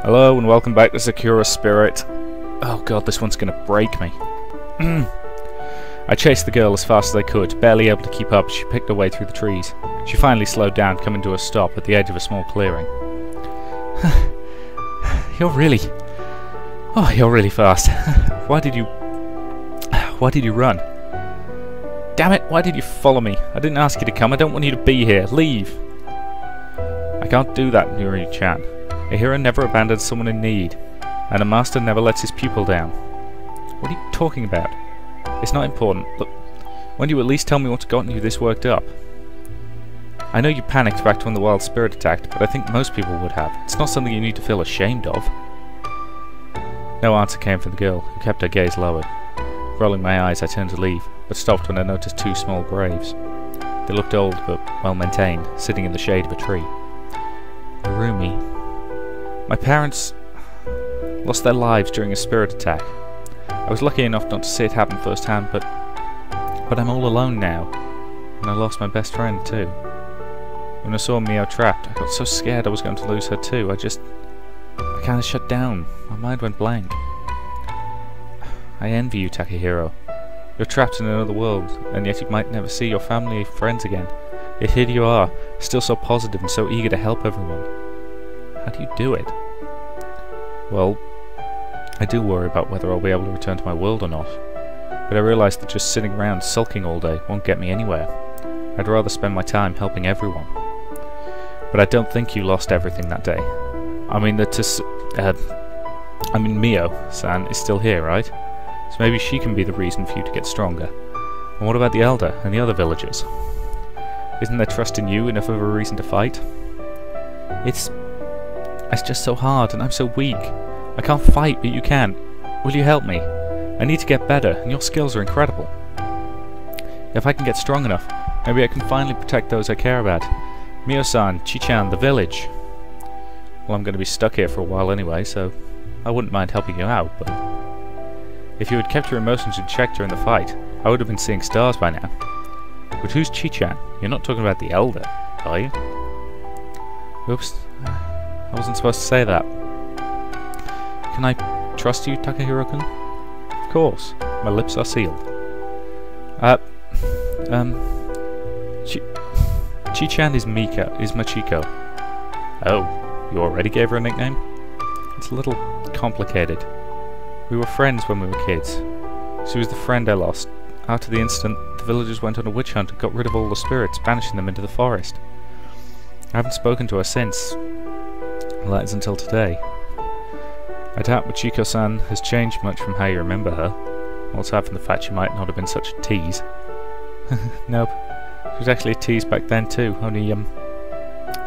Hello and welcome back to Sakura Spirit. Oh god, this one's gonna break me. I chased the girl as fast as I could, barely able to keep up as she picked her way through the trees. She finally slowed down, coming to a stop at the edge of a small clearing. You're really fast. Why did you run? Damn it, why did you follow me? I didn't ask you to come, I don't want you to be here. Leave! I can't do that, Nuri-chan. A hero never abandons someone in need, and a master never lets his pupil down. What are you talking about? It's not important. Look, won't you at least tell me what's gotten you this worked up? I know you panicked back to when the wild spirit attacked, but I think most people would have. It's not something you need to feel ashamed of. No answer came from the girl, who kept her gaze lowered. Rolling my eyes, I turned to leave, but stopped when I noticed two small graves. They looked old, but well-maintained, sitting in the shade of a tree. Narumi. My parents lost their lives during a spirit attack. I was lucky enough not to see it happen firsthand, but I'm all alone now, and I lost my best friend too. When I saw Mio trapped, I got so scared I was going to lose her too. I kind of shut down. My mind went blank. I envy you, Takahiro. You're trapped in another world, and yet you might never see your family or friends again. Yet here you are, still so positive and so eager to help everyone. How do you do it? Well, I do worry about whether I'll be able to return to my world or not, but I realise that just sitting around sulking all day won't get me anywhere. I'd rather spend my time helping everyone. But I don't think you lost everything that day. I mean, Mio-san is still here, right? So maybe she can be the reason for you to get stronger. And what about the Elder and the other villagers? Isn't their trust in you enough of a reason to fight? It's just so hard, and I'm so weak. I can't fight, but you can. Will you help me? I need to get better, and your skills are incredible. If I can get strong enough, maybe I can finally protect those I care about. Mio-san, Chi-chan, the village. Well, I'm going to be stuck here for a while anyway, so I wouldn't mind helping you out, but if you had kept your emotions in check during the fight, I would have been seeing stars by now. But who's Chi-chan? You're not talking about the Elder, are you? Oops. I wasn't supposed to say that. Can I trust you, Takahiro-kun? Of course. My lips are sealed. Chi-chan is Machiko. Oh, you already gave her a nickname? It's a little complicated. We were friends when we were kids. She was the friend I lost. After the incident, the villagers went on a witch hunt and got rid of all the spirits, banishing them into the forest. I haven't spoken to her since. Well, that is until today. I doubt Machiko-san has changed much from how you remember her. Well, aside from the fact she might not have been such a tease. Nope. She was actually a tease back then too, only,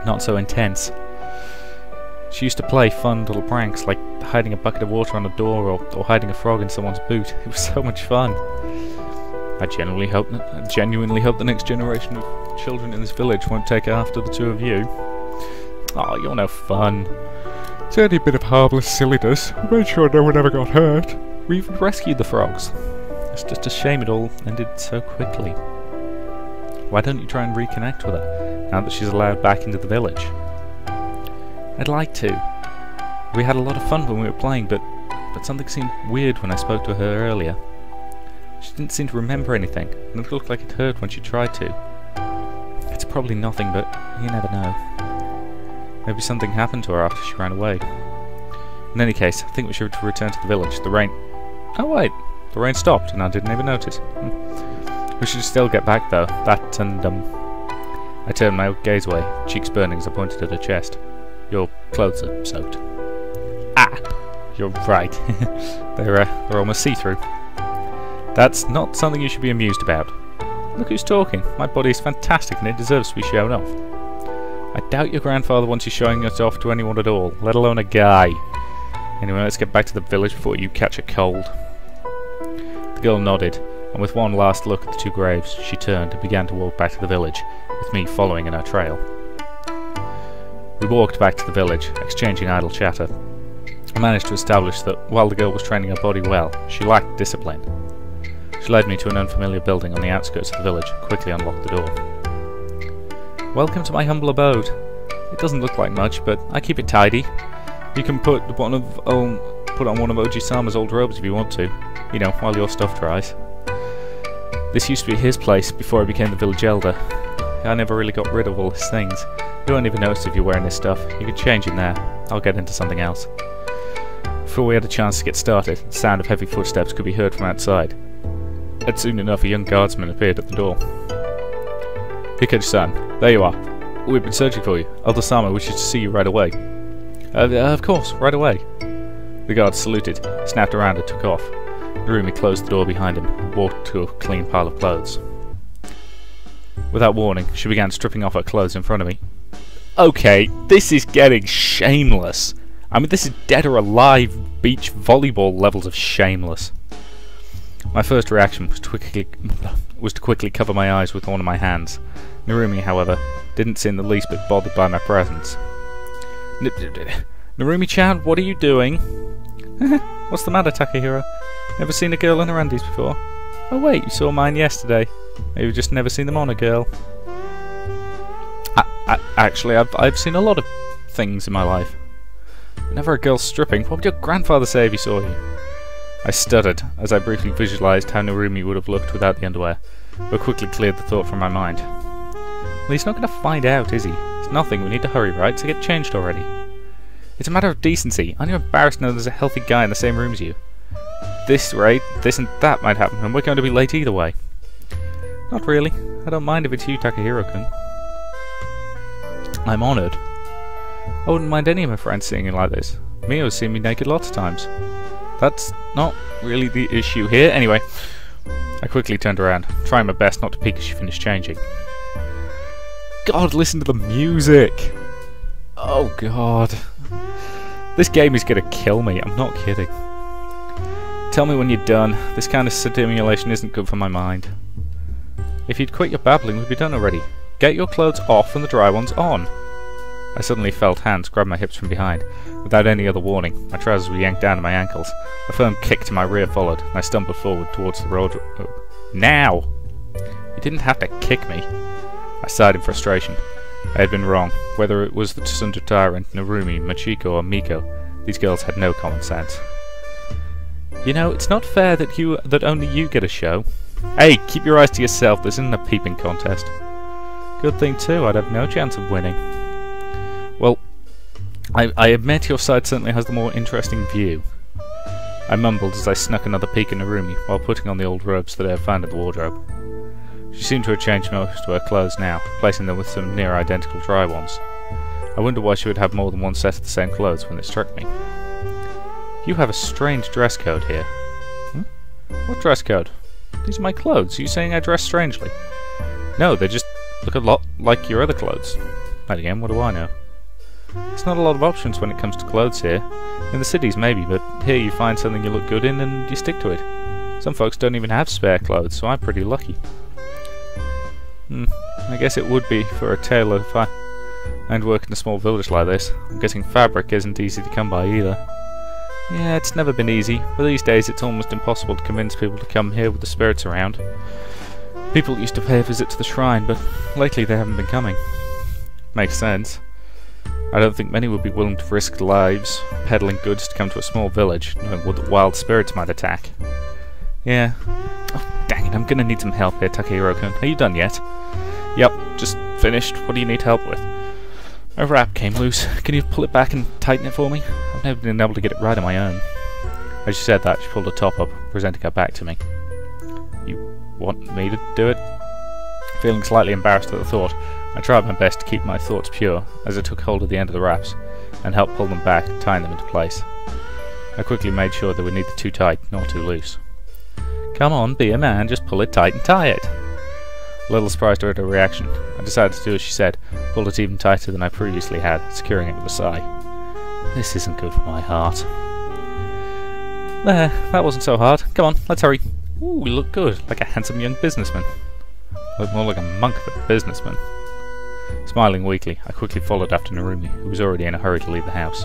not so intense. She used to play fun little pranks, like hiding a bucket of water on a door or hiding a frog in someone's boot. It was so much fun. I genuinely hope the next generation of children in this village won't take after the two of you. Oh, you're no fun. It's only a bit of harmless silliness. We made sure no one ever got hurt. We even rescued the frogs. It's just a shame it all ended so quickly. Why don't you try and reconnect with her, now that she's allowed back into the village? I'd like to. We had a lot of fun when we were playing, but something seemed weird when I spoke to her earlier. She didn't seem to remember anything, and it looked like it hurt when she tried to. It's probably nothing, but you never know. Maybe something happened to her after she ran away. In any case, I think we should return to the village. The rain... Oh wait, the rain stopped and I didn't even notice. We should still get back though. That and, I turned my gaze away, cheeks burning as I pointed at her chest. Your clothes are soaked. Ah! You're right. They're almost see-through. That's not something you should be amused about. Look who's talking. My body is fantastic and it deserves to be shown off. I doubt your grandfather wants you showing it off to anyone at all, let alone a guy. Anyway, let's get back to the village before you catch a cold. The girl nodded, and with one last look at the two graves, she turned and began to walk back to the village, with me following in her trail. We walked back to the village, exchanging idle chatter. I managed to establish that while the girl was training her body well, she lacked discipline. She led me to an unfamiliar building on the outskirts of the village and quickly unlocked the door. Welcome to my humble abode. It doesn't look like much, but I keep it tidy. You can put on one of Oji-sama's old robes if you want to. You know, while your stuff dries. This used to be his place before I became the village elder. I never really got rid of all his things. You won't even notice if you're wearing his stuff. You can change in there. I'll get into something else. Before we had a chance to get started, the sound of heavy footsteps could be heard from outside. And soon enough, a young guardsman appeared at the door. Hikaru-san, there you are. We've been searching for you. Elder Sama wishes to see you right away. Of course, right away. The guard saluted, snapped around and took off. Narumi closed the door behind him and walked to a clean pile of clothes. Without warning, she began stripping off her clothes in front of me. Okay, this is getting shameless. I mean, this is dead or alive beach volleyball levels of shameless. My first reaction was to quickly cover my eyes with one of my hands. Narumi, however, didn't seem the least bit bothered by my presence. Narumi-chan, what are you doing? What's the matter, Takahiro? Never seen a girl in her undies before? Oh wait, you saw mine yesterday. Maybe you've just never seen them on a girl. Actually, I've seen a lot of things in my life. Whenever a girl's stripping, what would your grandfather say if he saw you? I stuttered, as I briefly visualised how Narumi would have looked without the underwear, but quickly cleared the thought from my mind. Well, he's not going to find out, is he? It's nothing, we need to hurry, right? So get changed already. It's a matter of decency. Aren't you embarrassed to know there's a healthy guy in the same room as you? This rate, this and that might happen, and we're going to be late either way. Not really. I don't mind if it's you, Takahiro-kun. I'm honoured. I wouldn't mind any of my friends seeing you like this. Mio's seen me naked lots of times. That's not really the issue here. Anyway, I quickly turned around, trying my best not to peek as she finished changing. God, listen to the music! Oh god. This game is gonna kill me, I'm not kidding. Tell me when you're done. This kind of stimulation isn't good for my mind. If you'd quit your babbling, we'd be done already. Get your clothes off and the dry ones on. I suddenly felt hands grab my hips from behind. Without any other warning, my trousers were yanked down to my ankles. A firm kick to my rear followed, and I stumbled forward towards the road. Now! You didn't have to kick me. I sighed in frustration. I had been wrong. Whether it was the Tsundere tyrant, Narumi, Machiko, or Miko, these girls had no common sense. You know, it's not fair that only you get a show. Hey, keep your eyes to yourself, this isn't a peeping contest. Good thing too, I'd have no chance of winning. Well, I admit your side certainly has the more interesting view. I mumbled as I snuck another peek in Narumi while putting on the old robes that I had found in the wardrobe. She seemed to have changed most of her clothes now, placing them with some near identical dry ones. I wondered why she would have more than one set of the same clothes when it struck me. You have a strange dress code here. Hmm? What dress code? These are my clothes. Are you saying I dress strangely? No, they just look a lot like your other clothes. Then again, what do I know? There's not a lot of options when it comes to clothes here. In the cities maybe, but here you find something you look good in and you stick to it. Some folks don't even have spare clothes, so I'm pretty lucky. I guess it would be for a tailor if I'd work in a small village like this. I'm guessing fabric isn't easy to come by either. Yeah, it's never been easy, but these days it's almost impossible to convince people to come here with the spirits around. People used to pay a visit to the shrine, but lately they haven't been coming. Makes sense. I don't think many would be willing to risk lives peddling goods to come to a small village, knowing what the wild spirits might attack. Yeah. Oh, dang it, I'm gonna need some help here, Takahiro-kun. Are you done yet? Yep, just finished. What do you need help with? My wrap came loose. Can you pull it back and tighten it for me? I've never been able to get it right on my own. As she said that, she pulled the top up, presenting her back to me. You want me to do it? Feeling slightly embarrassed at the thought, I tried my best to keep my thoughts pure as I took hold of the end of the wraps and helped pull them back, tying them into place. I quickly made sure they were neither too tight nor too loose. Come on, be a man, just pull it tight and tie it. A little surprised at her reaction, I decided to do as she said, pulled it even tighter than I previously had, securing it with a sigh. This isn't good for my heart. There, that wasn't so hard. Come on, let's hurry. Ooh, you look good, like a handsome young businessman. Look more like a monk than a businessman. Smiling weakly, I quickly followed after Narumi, who was already in a hurry to leave the house.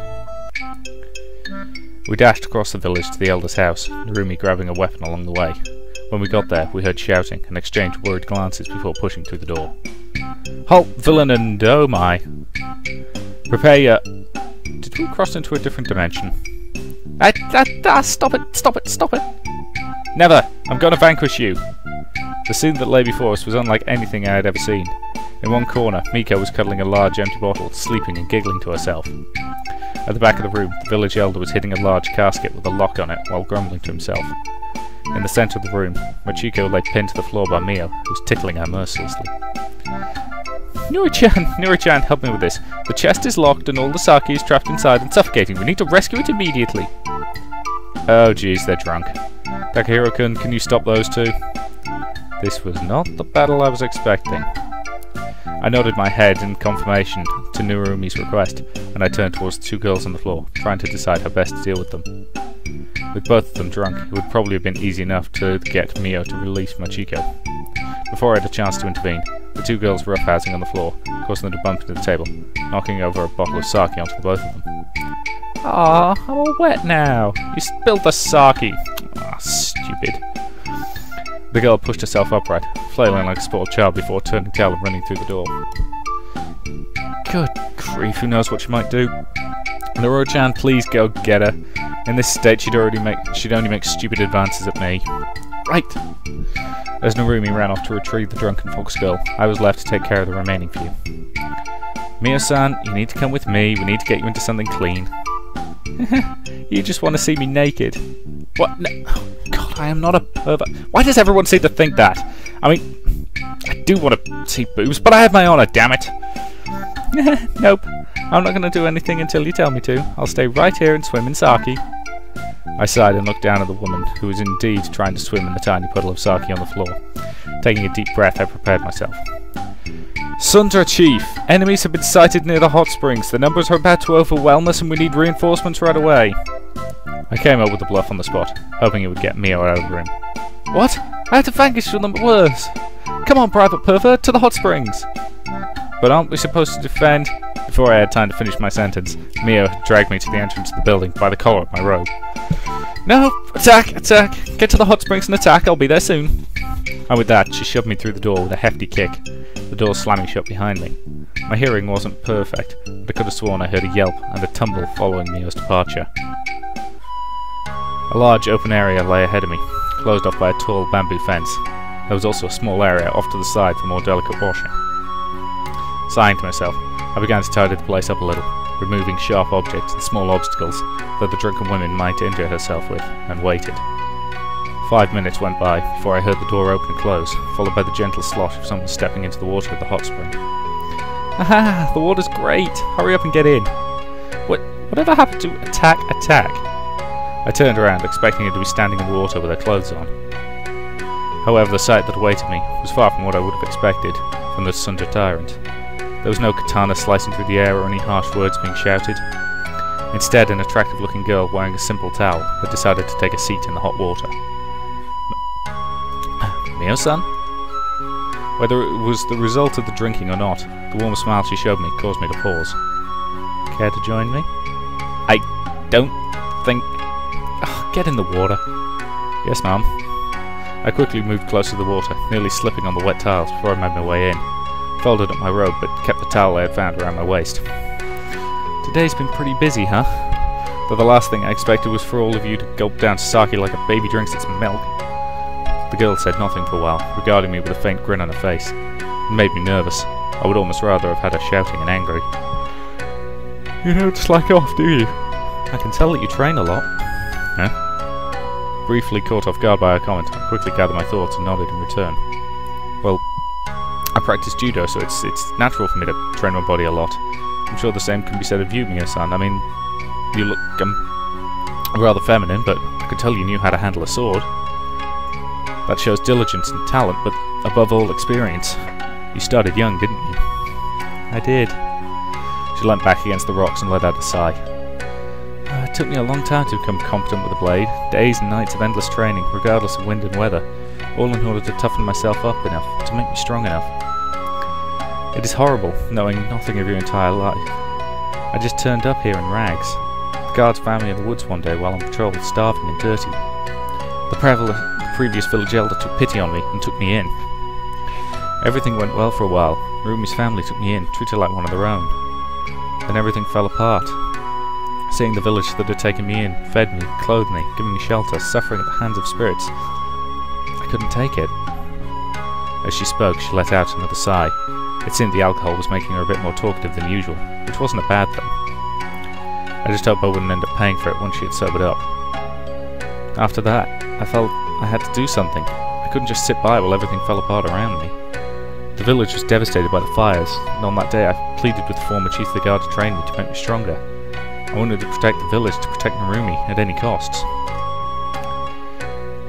We dashed across the village to the elder's house, Narumi grabbing a weapon along the way. When we got there, we heard shouting and exchanged worried glances before pushing through the door. Halt, villain, and oh my! Prepare your... Did we crossed into a different dimension. Stop it! Never! I'm going to vanquish you! The scene that lay before us was unlike anything I had ever seen. In one corner, Miko was cuddling a large empty bottle, sleeping and giggling to herself. At the back of the room, the village elder was hitting a large casket with a lock on it while grumbling to himself. In the centre of the room, Machiko lay pinned to the floor by Mio, who was tickling her mercilessly. Nuri-chan, help me with this. The chest is locked and all the sake is trapped inside and suffocating. We need to rescue it immediately. Oh jeez, they're drunk. Takahiro-kun, can you stop those two? This was not the battle I was expecting. I nodded my head in confirmation to Nurumi's request, and I turned towards the two girls on the floor, trying to decide how best to deal with them. With both of them drunk, it would probably have been easy enough to get Mio to release Machiko. Before I had a chance to intervene, the two girls were roughhousing on the floor, causing them to bump into the table, knocking over a bottle of sake onto the both of them. Ah, I'm all wet now. You spilled the sake. Ah, stupid. The girl pushed herself upright, flailing like a spoiled child before turning tail and running through the door. Good grief, who knows what she might do? Noro-chan, please go get her. In this state, she'd only make stupid advances at me. Right! As Narumi ran off to retrieve the drunken fox girl, I was left to take care of the remaining few. Mio-san, you need to come with me. We need to get you into something clean. You just want to see me naked. What? No. Oh, God, I am not a pervert. Why does everyone seem to think that? I mean, I do want to see boobs, but I have my honour, damn it. Nope. I'm not going to do anything until you tell me to. I'll stay right here and swim in sake. I sighed and looked down at the woman, who was indeed trying to swim in the tiny puddle of sake on the floor. Taking a deep breath, I prepared myself. Sundra Chief! Enemies have been sighted near the hot springs. The numbers are about to overwhelm us and we need reinforcements right away. I came up with a bluff on the spot, hoping it would get Mio out of the room. What? I have to vanquish them at worse! Come on, Private Pervert, to the hot springs! But aren't we supposed to defend? Before I had time to finish my sentence, Mio dragged me to the entrance of the building by the collar of my robe. No! Attack! Attack! Get to the hot springs and attack, I'll be there soon! And with that, she shoved me through the door with a hefty kick, the door slamming shut behind me. My hearing wasn't perfect, but I could have sworn I heard a yelp and a tumble following Mio's departure. A large open area lay ahead of me, closed off by a tall bamboo fence. There was also a small area off to the side for more delicate washing. Sighing to myself, I began to tidy the place up a little, removing sharp objects and small obstacles that the drunken woman might injure herself with, and waited. 5 minutes went by before I heard the door open and close, followed by the gentle slosh of someone stepping into the water of the hot spring. Aha! The water's great! Hurry up and get in! Whatever happened to attack? I turned around, expecting her to be standing in the water with her clothes on. However, the sight that awaited me was far from what I would have expected from the Sundra tyrant. There was no katana slicing through the air or any harsh words being shouted. Instead, an attractive-looking girl wearing a simple towel had decided to take a seat in the hot water. Mio-san? Whether it was the result of the drinking or not, the warm smile she showed me caused me to pause. Care to join me? I don't think... Oh, get in the water. Yes, ma'am. I quickly moved close to the water, nearly slipping on the wet tiles before I made my way in. Folded up my robe, but kept the towel I had found around my waist. Today's been pretty busy, huh? Though the last thing I expected was for all of you to gulp down sake like a baby drinks its milk. The girl said nothing for a while, regarding me with a faint grin on her face. It made me nervous. I would almost rather have had her shouting and angry. You don't slack off, do you? I can tell that you train a lot. Huh? Briefly caught off guard by her comment, I quickly gathered my thoughts and nodded in return. Well, I practice judo, so it's natural for me to train my body a lot. I'm sure the same can be said of you, Mio-san. I mean, you look rather feminine, but I could tell you knew how to handle a sword. That shows diligence and talent, but above all, experience. You started young, didn't you? I did. She leant back against the rocks and let out a sigh. It took me a long time to become competent with a blade. Days and nights of endless training, regardless of wind and weather, all in order to toughen myself up enough, to make me strong enough. It is horrible, knowing nothing of your entire life. I just turned up here in rags. The guards found me in the woods one day while on patrol, starving and dirty. The previous village elder took pity on me and took me in. Everything went well for a while. Rumi's family took me in, treated like one of their own. Then everything fell apart. seeing the village that had taken me in, fed me, clothed me, given me shelter, suffering at the hands of spirits. I couldn't take it. As she spoke, she let out another sigh. It seemed the alcohol was making her a bit more talkative than usual, which wasn't a bad thing. I just hoped I wouldn't end up paying for it once she had sobered up. After that, I felt I had to do something. I couldn't just sit by while everything fell apart around me. The village was devastated by the fires, and on that day I pleaded with the former chief of the guard to train me to make me stronger. I wanted to protect the village, to protect Narumi, at any costs.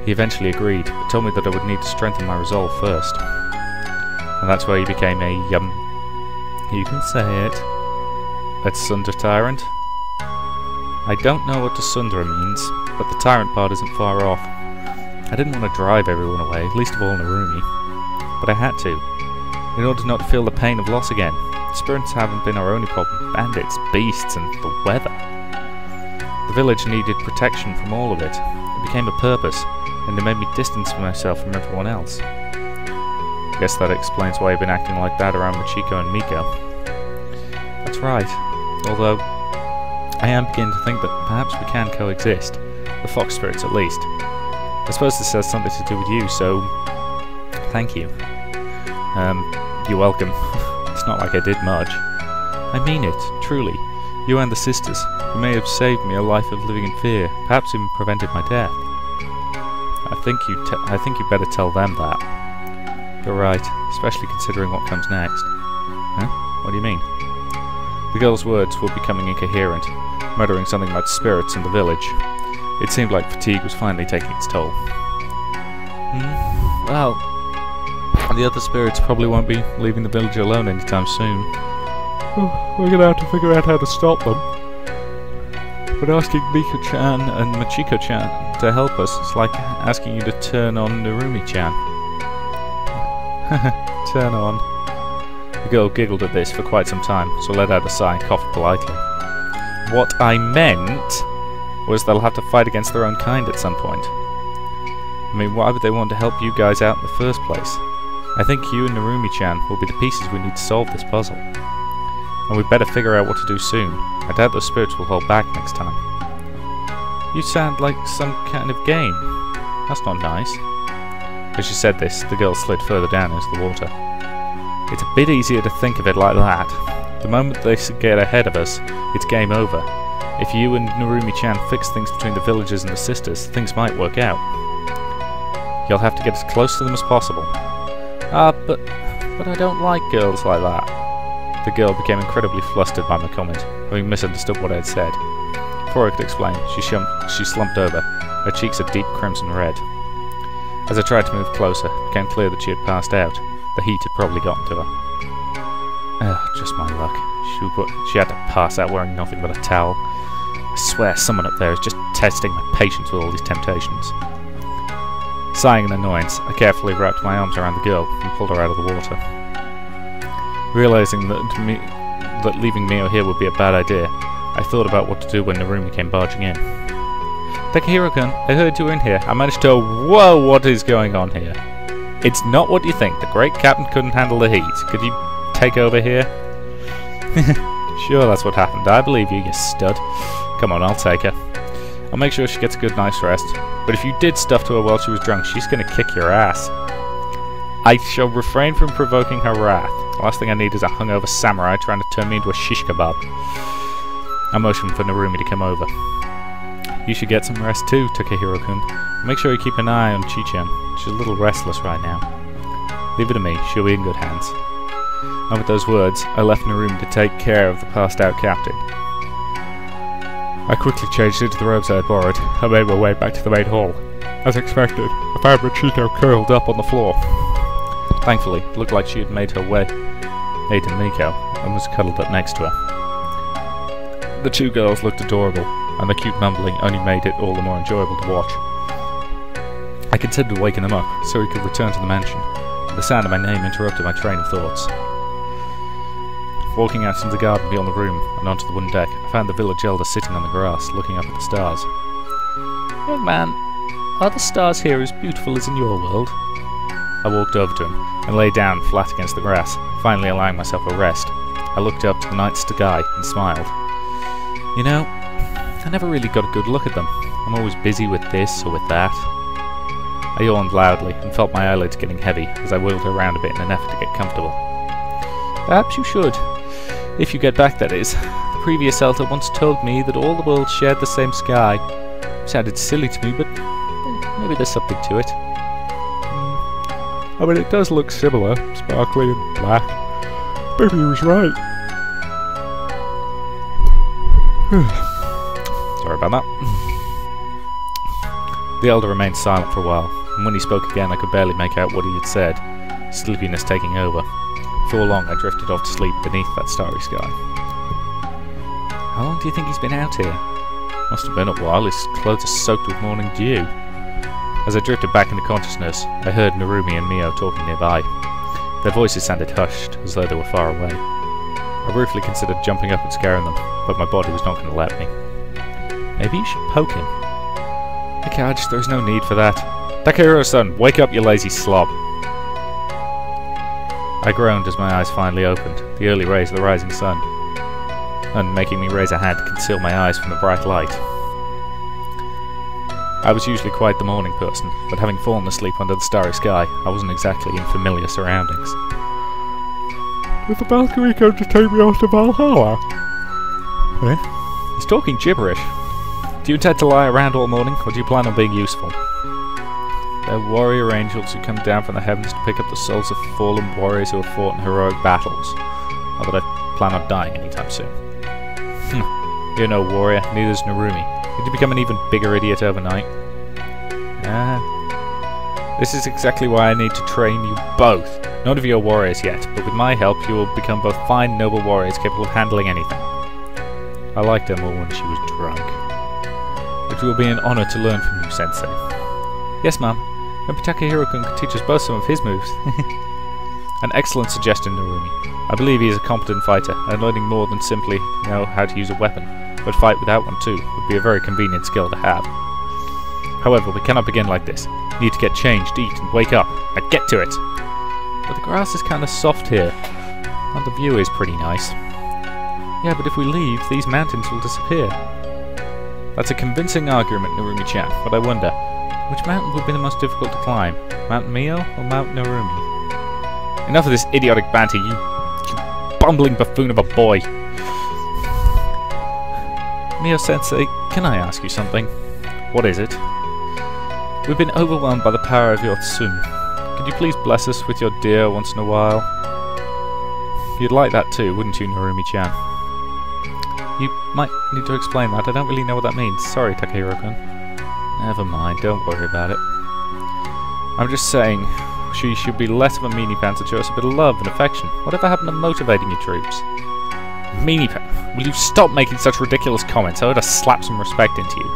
He eventually agreed, but told me that I would need to strengthen my resolve first. And that's where he became a, you can say it, a Tsundere tyrant? I don't know what Tsundere means, but the tyrant part isn't far off. I didn't want to drive everyone away, least of all Narumi, but I had to, in order not to feel the pain of loss again. Spirits haven't been our only problem, bandits, beasts, and the weather. The village needed protection from all of it. It became a purpose, and it made me distance myself from everyone else. I guess that explains why I've been acting like that around Machiko and Miko. That's right, although I am beginning to think that perhaps we can coexist, the fox spirits at least. I suppose this has something to do with you, so thank you. You're welcome. It's not like I did much. I mean it, truly. You and the sisters, you may have saved me a life of living in fear, perhaps even prevented my death. I think you better tell them that. You're right, especially considering what comes next. Huh? What do you mean? The girl's words were becoming incoherent, muttering something about spirits in the village. It seemed like fatigue was finally taking its toll. Well, the other spirits probably won't be leaving the village alone anytime soon. We're gonna have to figure out how to stop them. But asking Miko-chan and Machiko-chan to help us is like asking you to turn on Narumi-chan. Turn on. The girl giggled at this for quite some time, so let out a sigh and coughed politely. What I meant was they'll have to fight against their own kind at some point. I mean, why would they want to help you guys out in the first place? I think you and Narumi-chan will be the pieces we need to solve this puzzle. And we'd better figure out what to do soon. I doubt those spirits will hold back next time. You sound like some kind of game. That's not nice. As she said this, the girl slid further down into the water. It's a bit easier to think of it like that. The moment they get ahead of us, it's game over. If you and Narumi-chan fix things between the villagers and the sisters, things might work out. You'll have to get as close to them as possible. But I don't like girls like that. The girl became incredibly flustered by my comment, having misunderstood what I had said. Before I could explain, she slumped over, her cheeks a deep crimson red. As I tried to move closer, it became clear that she had passed out. The heat had probably gotten to her. Just my luck. She had to pass out wearing nothing but a towel. I swear someone up there is just testing my patience with all these temptations. Sighing in annoyance, I carefully wrapped my arms around the girl and pulled her out of the water. Realizing that leaving Mio here would be a bad idea, I thought about what to do when Narumi came barging in. Takahiro-kun, I heard you were in here. I managed to... Whoa, what is going on here? It's not what you think. The great captain couldn't handle the heat. Could you take over here? Sure, that's what happened. I believe you, you stud. Come on, I'll take her. I'll make sure she gets a good night's rest. But if you did stuff to her while she was drunk, she's gonna kick your ass. I shall refrain from provoking her wrath. The last thing I need is a hungover samurai trying to turn me into a shish kebab. I motioned for Narumi to come over. You should get some rest too, Takahiro-kun. Make sure you keep an eye on Chi-chan. She's a little restless right now. Leave it to me, she'll be in good hands. And with those words, I left Narumi to take care of the passed-out captain. I quickly changed into the robes I had borrowed and made my way back to the main hall. As expected, I found Machiko curled up on the floor. Thankfully, it looked like she had made her way to Miko and was cuddled up next to her. The two girls looked adorable, and the cute mumbling only made it all the more enjoyable to watch. I considered waking them up so we could return to the mansion, but the sound of my name interrupted my train of thoughts. Walking out into the garden beyond the room and onto the wooden deck, I found the village elder sitting on the grass, looking up at the stars. Young man, are the stars here as beautiful as in your world? I walked over to him and lay down flat against the grass, finally allowing myself a rest. I looked up to the night sky and smiled. You know, I never really got a good look at them. I'm always busy with this or with that. I yawned loudly and felt my eyelids getting heavy as I wheeled around a bit in an effort to get comfortable. Perhaps you should. If you get back, that is. The previous elder once told me that all the worlds shared the same sky. It sounded silly to me, but maybe there's something to it. I mean, it does look similar, sparkly and black. Maybe he was right. Sorry about that. The elder remained silent for a while, and when he spoke again I could barely make out what he had said, sleepiness taking over. Before long I drifted off to sleep beneath that starry sky. How long do you think he's been out here? Must have been a while. His clothes are soaked with morning dew. As I drifted back into consciousness, I heard Narumi and Mio talking nearby. Their voices sounded hushed, as though they were far away. I briefly considered jumping up and scaring them, but my body was not going to let me. Maybe you should poke him. Nikaj, there is no need for that. Takahiro-san, wake up, you lazy slob. I groaned as my eyes finally opened, the early rays of the rising sun, and making me raise a hand to conceal my eyes from the bright light. I was usually quite the morning person, but having fallen asleep under the starry sky, I wasn't exactly in familiar surroundings. Is the Valkyrie going to take me off to Valhalla? Eh? He's talking gibberish. Do you intend to lie around all morning, or do you plan on being useful? They're warrior angels who come down from the heavens to pick up the souls of fallen warriors who have fought in heroic battles. Not that I plan on dying anytime soon. You're no warrior, neither is Narumi. Did you become an even bigger idiot overnight? This is exactly why I need to train you both. None of you are warriors yet, but with my help you will become both fine, noble warriors capable of handling anything. I liked her more when she was drunk. It will be an honor to learn from you, Sensei. Yes, ma'am. Maybe Takahiro-kun could teach us both some of his moves. An excellent suggestion, Narumi. I believe he is a competent fighter, and learning more than simply know how to use a weapon, but fight without one too, would be a very convenient skill to have. However, we cannot begin like this. You need to get changed, eat, and wake up. Now get to it! But the grass is kind of soft here, and the view is pretty nice. Yeah, but if we leave, these mountains will disappear. That's a convincing argument, Narumi-chan, but I wonder, which mountain would be the most difficult to climb? Mount Mio or Mount Narumi? Enough of this idiotic banter, you bumbling buffoon of a boy! Mio-sensei, can I ask you something? What is it? We've been overwhelmed by the power of your Tsun. Could you please bless us with your deer once in a while? You'd like that too, wouldn't you, Narumi-chan? You might need to explain that. I don't really know what that means. Sorry, Takahiro-kun. Never mind, don't worry about it. I'm just saying, she should be less of a meanie pants and show us a bit of love and affection. Whatever happened to motivating your troops? Meanie pants? Will you stop making such ridiculous comments? I ought to slap some respect into you.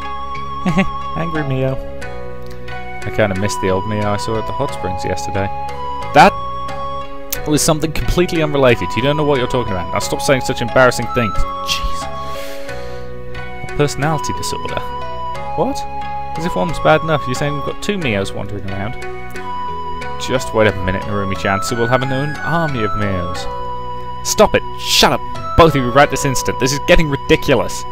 Angry Mio. I kinda missed the old Mio I saw at the hot springs yesterday. That was something completely unrelated. You don't know what you're talking about. Now stop saying such embarrassing things. Jeez. A personality disorder. What? As if one's bad enough, you're saying we've got two Mios wandering around? Just wait a minute, Narumi-chan, so we'll have an own army of Mios. Stop it! Shut up! Both of you right this instant! This is getting ridiculous!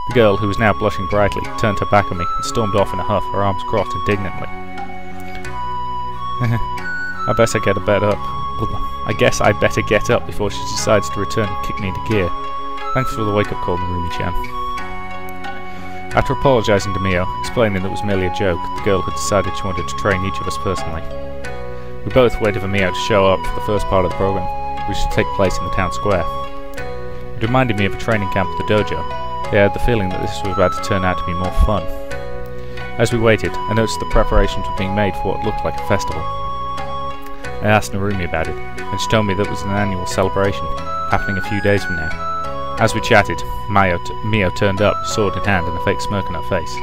The girl, who was now blushing brightly, turned her back on me and stormed off in a huff, her arms crossed indignantly. I guess I better get up before she decides to return and kick me into gear. Thanks for the wake-up call, Narumi-chan. After apologising to Mio, explaining that it was merely a joke, the girl had decided she wanted to train each of us personally. We both waited for Mio to show up for the first part of the program, which should take place in the town square. It reminded me of a training camp at the dojo. I had the feeling that this was about to turn out to be more fun. As we waited, I noticed that preparations were being made for what looked like a festival. I asked Narumi about it, and she told me that it was an annual celebration, happening a few days from now. As we chatted, Mio turned up, sword in hand and a fake smirk on her face.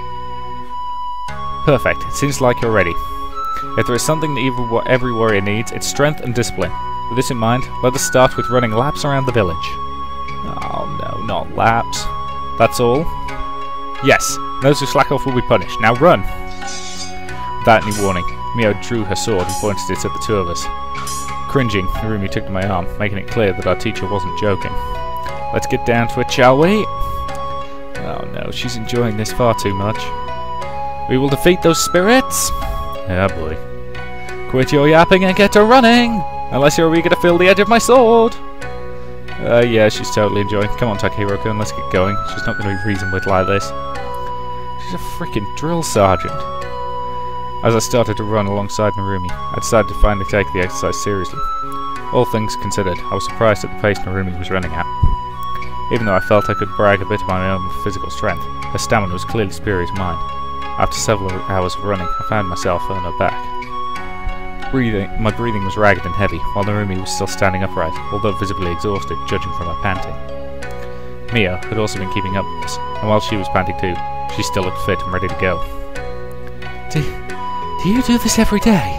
Perfect, it seems like you're ready. If there is something that every warrior needs, it's strength and discipline. With this in mind, let us start with running laps around the village. Oh no, not laps. That's all? Yes, those who slack off will be punished. Now run! Without any warning, Mio drew her sword and pointed it at the two of us. Cringing, Narumi took to my arm, making it clear that our teacher wasn't joking. Let's get down to it, shall we? Oh Oh no, she's enjoying this far too much. We will defeat those spirits! Oh boy. Quit your yapping and get to running! Unless you're eager to feel the edge of my sword! Yeah, she's totally enjoying. Come on, Takahiro-kun, let's get going. She's not going to be reasoned with like this. She's a freaking drill sergeant. As I started to run alongside Narumi, I decided to finally take the exercise seriously. All things considered, I was surprised at the pace Narumi was running at. Even though I felt I could brag a bit of my own physical strength, her stamina was clearly superior to mine. After several hours of running, I found myself on her back. My breathing was ragged and heavy, while Narumi was still standing upright, although visibly exhausted, judging from her panting. Mio had also been keeping up with us, and while she was panting too, she still looked fit and ready to go. Do you do this every day?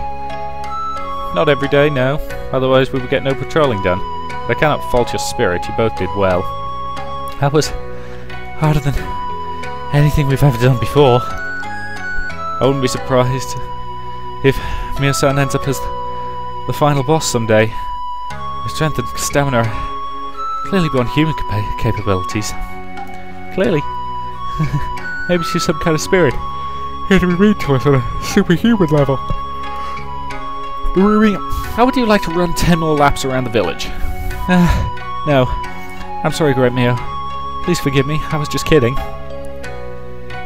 Not every day, no. Otherwise we would get no patrolling done. But I cannot fault your spirit, you both did well. That was harder than anything we've ever done before. I wouldn't be surprised if Mio-san ends up as the final boss someday. Her strength and stamina are clearly beyond human capabilities. Clearly. Maybe she's some kind of spirit. Here to be mean to us on a superhuman level. Narumi, how would you like to run 10 more laps around the village? No. I'm sorry, Great Mio. Please forgive me, I was just kidding.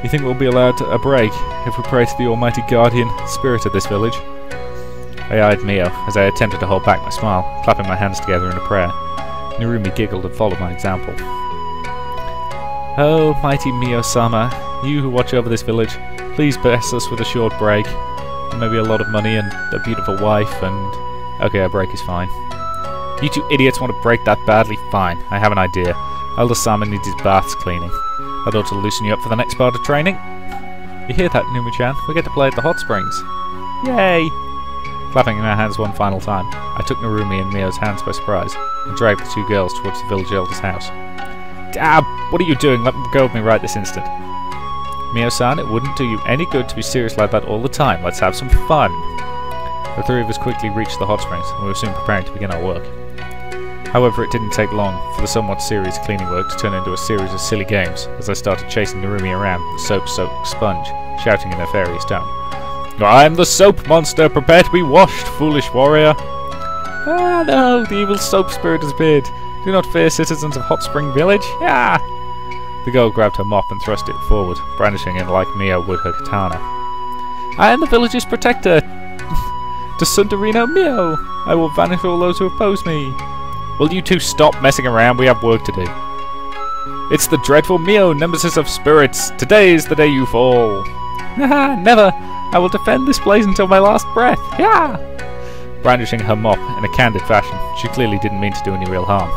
You think we'll be allowed a break if we pray to the almighty guardian spirit of this village? I eyed Mio as I attempted to hold back my smile, clapping my hands together in a prayer. Narumi giggled and followed my example. Oh, mighty Mio-sama, you who watch over this village, please bless us with a short break, and maybe a lot of money and a beautiful wife and... Okay, a break is fine. You two idiots want a break that badly? Fine, I have an idea. Elder Sama needs his baths cleaning. That ought to loosen you up for the next part of training. You hear that, Numi-chan? We get to play at the hot springs. Yay! Clapping my hands one final time, I took Narumi and Mio's hands by surprise, and dragged the two girls towards the village elder's house. Dab! What are you doing? Let go of me right this instant. Mio-san, it wouldn't do you any good to be serious like that all the time. Let's have some fun. The three of us quickly reached the hot springs, and we were soon preparing to begin our work. However, it didn't take long for the somewhat serious cleaning work to turn into a series of silly games, as I started chasing Narumi around with the soap-soaked sponge, shouting in a nefarious tone. I am the soap monster! Prepare to be washed, foolish warrior! Ah, no! The evil soap spirit has appeared! Do not fear, citizens of Hot Spring Village! Yeah! The girl grabbed her mop and thrust it forward, brandishing it like Mio would her katana. I am the village's protector! To Sundarino Mio! I will vanish all those who oppose me! Will you two stop messing around? We have work to do. It's the dreadful Mio, nemesis of spirits! Today is the day you fall! Haha, never! I will defend this place until my last breath! Yeah! Brandishing her mop in a candid fashion, she clearly didn't mean to do any real harm.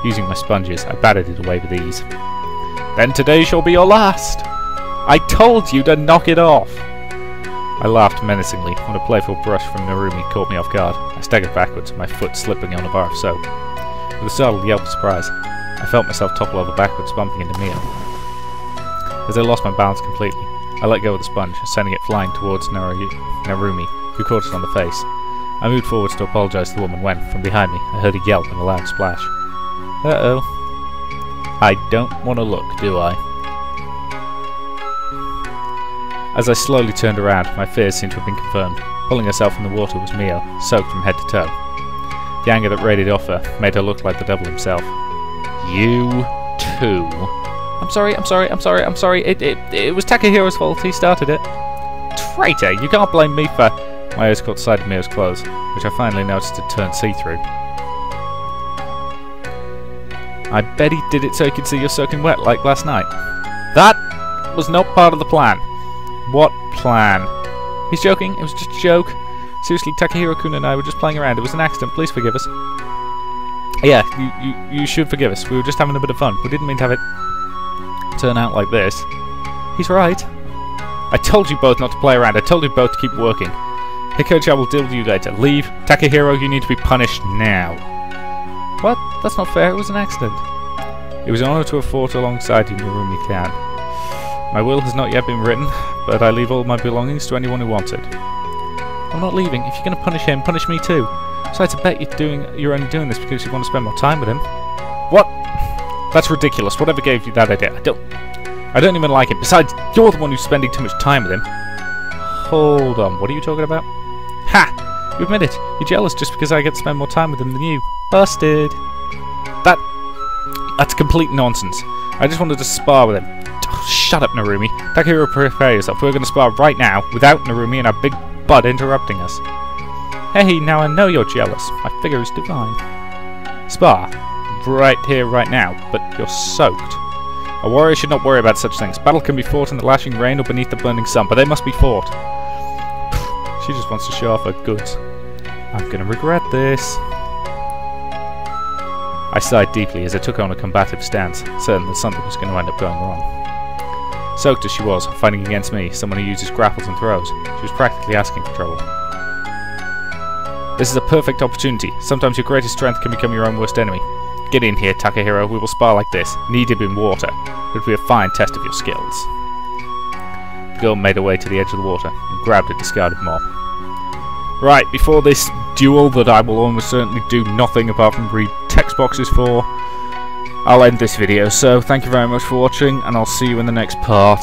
Using my sponges, I batted it away with ease. Then today shall be your last! I told you to knock it off! I laughed menacingly when a playful brush from Narumi caught me off guard. I staggered backwards, my foot slipping on a bar of soap. With a startled yelp of surprise, I felt myself topple over backwards, bumping into Mio. As I lost my balance completely, I let go of the sponge, sending it flying towards Narumi, who caught it on the face. I moved forwards to apologise to the woman when, from behind me, I heard a yelp and a loud splash. Uh-oh. I don't want to look, do I? As I slowly turned around, my fears seemed to have been confirmed. Pulling herself from the water was Mio, soaked from head to toe. The anger that radiated off her made her look like the devil himself. You too. I'm sorry. It was Takehiro's fault. He started it. Traitor! You can't blame me for... My eyes caught sight of Mio's clothes, which I finally noticed had turned see-through. I bet he did it so he could see you're soaking wet like last night. That was not part of the plan. What plan? He's joking. It was just a joke. Seriously, Takahiro-kun and I were just playing around. It was an accident. Please forgive us. Yeah, you should forgive us. We were just having a bit of fun. We didn't mean to have it turn out like this. He's right. I told you both not to play around. I told you both to keep working. Hey, Coach, I will deal with you later. Leave. Takahiro, you need to be punished now. What? That's not fair. It was an accident. It was an honour to have fought alongside you, Narumi-chan. My will has not yet been written, but I leave all my belongings to anyone who wants it. I'm not leaving. If you're going to punish him, punish me too. Besides, I bet you're only doing this because you want to spend more time with him. What? That's ridiculous. Whatever gave you that idea? I don't even like him. Besides, you're the one who's spending too much time with him. Hold on, what are you talking about? Ha! You admit it. You're jealous just because I get to spend more time with him than you. Busted. That's complete nonsense. I just wanted to spar with him. Oh, shut up, Narumi. Takahiro, prepare yourself. We're going to spar right now, without Narumi and our big bud interrupting us. Hey, now I know you're jealous. My figure is divine. Spar. Right here, right now. But you're soaked. A warrior should not worry about such things. Battle can be fought in the lashing rain or beneath the burning sun, but they must be fought. She just wants to show off her goods. I'm gonna regret this. I sighed deeply as I took on a combative stance, certain that something was going to end up going wrong. Soaked as she was, fighting against me, someone who uses grapples and throws, she was practically asking for trouble. This is a perfect opportunity. Sometimes your greatest strength can become your own worst enemy. Get in here, Takahiro. We will spar like this, knee-deep in water. It'll be a fine test of your skills. The girl made her way to the edge of the water and grabbed a discarded mop. Right, before this duel that I will almost certainly do nothing apart from read text boxes for, I'll end this video. So thank you very much for watching, and I'll see you in the next part.